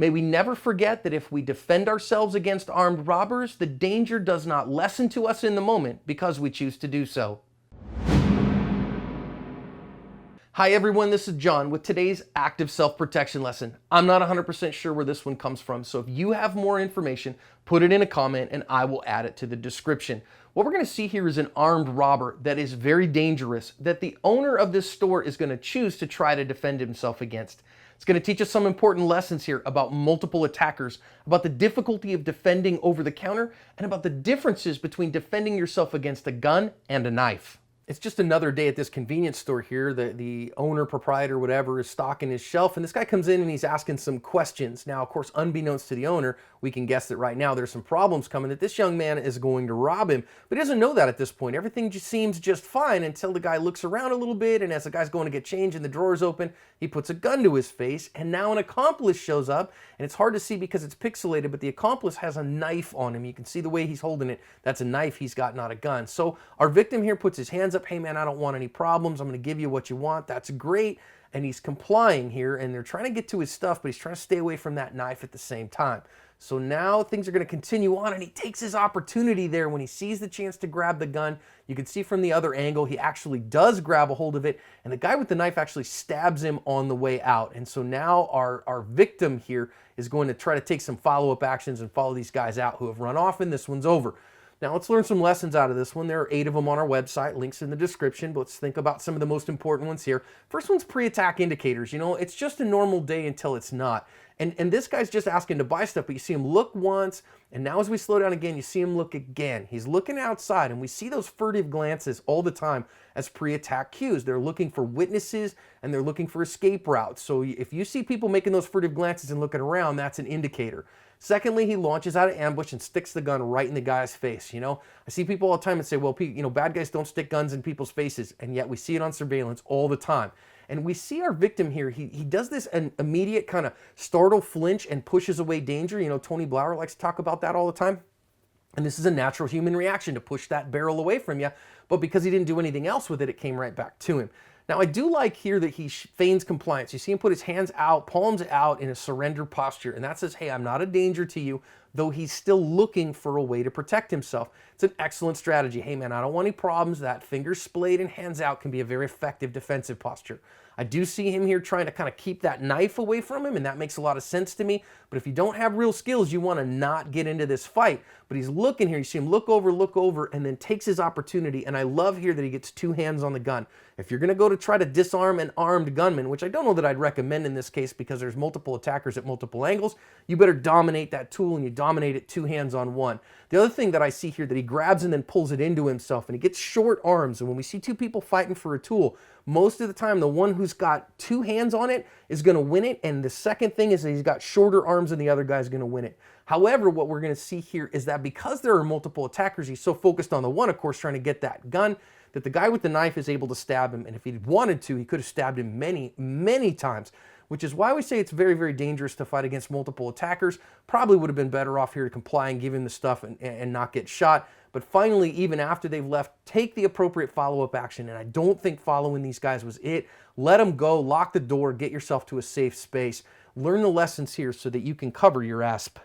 May we never forget that if we defend ourselves against armed robbers, the danger does not lessen to us in the moment because we choose to do so. Hi everyone, this is John with today's active self-protection lesson. I'm not 100% sure where this one comes from, so if you have more information, put it in a comment and I will add it to the description. What we're going to see here is an armed robber that is very dangerous, that the owner of this store is going to choose to try to defend himself against. It's going to teach us some important lessons here about multiple attackers, about the difficulty of defending over the counter, and about the differences between defending yourself against a gun and a knife. It's just another day at this convenience store here. The owner, proprietor, whatever, is stocking his shelf, and this guy comes in and he's asking some questions. Now, of course, unbeknownst to the owner, we can guess that right now there's some problems coming, that this young man is going to rob him, but he doesn't know that at this point. Everything just seems just fine until the guy looks around a little bit, and as the guy's going to get change and the drawer's open, he puts a gun to his face, and now an accomplice shows up, and it's hard to see because it's pixelated, but the accomplice has a knife on him. You can see the way he's holding it. That's a knife he's got, not a gun. So our victim here puts his hands up. Hey man, I don't want any problems. I'm going to give you what you want. That's great. And he's complying here, and they're trying to get to his stuff, but he's trying to stay away from that knife at the same time. So now things are going to continue on, and he takes his opportunity there when he sees the chance to grab the gun. You can see from the other angle, he actually does grab a hold of it, and the guy with the knife actually stabs him on the way out. And so now our victim here is going to try to take some follow-up actions and follow these guys out who have run off, and this one's over. Now let's learn some lessons out of this one. There are 8 of them on our website, links in the description, but let's think about some of the most important ones here. First one's pre-attack indicators. You know, it's just a normal day until it's not. And this guy's just asking to buy stuff, but you see him look once, and now as we slow down again, you see him look again. He's looking outside, and we see those furtive glances all the time as pre-attack cues. They're looking for witnesses, and they're looking for escape routes. So if you see people making those furtive glances and looking around, that's an indicator. Secondly, he launches out of ambush and sticks the gun right in the guy's face. You know, I see people all the time and say, well, you know, bad guys don't stick guns in people's faces, and yet we see it on surveillance all the time. And we see our victim here, he does this an immediate kind of startle flinch and pushes away danger. You know, Tony Blauer likes to talk about that all the time. And this is a natural human reaction to push that barrel away from you. But because he didn't do anything else with it, it came right back to him. Now, I do like here that he feigns compliance. You see him put his hands out, palms out in a surrender posture. And that says, hey, I'm not a danger to you, though he's still looking for a way to protect himself. It's an excellent strategy. Hey, man, I don't want any problems. That fingers splayed and hands out can be a very effective defensive posture. I do see him here trying to kind of keep that knife away from him, and that makes a lot of sense to me. But if you don't have real skills, you want to not get into this fight. But he's looking here. You see him look over, and then takes his opportunity. And I love here that he gets 2 hands on the gun. If you're going to go to try to disarm an armed gunman, which I don't know that I'd recommend in this case because there's multiple attackers at multiple angles, you better dominate that tool, and you dominate it 2 hands on 1. The other thing that I see here that he grabs and then pulls it into himself, and he gets short arms. And when we see 2 people fighting for a tool, most of the time the one who's got 2 hands on it is going to win it. And the second thing is that he's got shorter arms and the other guy's going to win it. However, what we're going to see here is that because there are multiple attackers, he's so focused on the one, of course, trying to get that gun, that the guy with the knife is able to stab him. And if he wanted to, he could have stabbed him many, many times, which is why we say it's very, very dangerous to fight against multiple attackers. Probably would have been better off here to comply and give him the stuff and not get shot. But finally, even after they've left, take the appropriate follow-up action. And I don't think following these guys was it. Let them go, lock the door, get yourself to a safe space. Learn the lessons here so that you can cover your asp.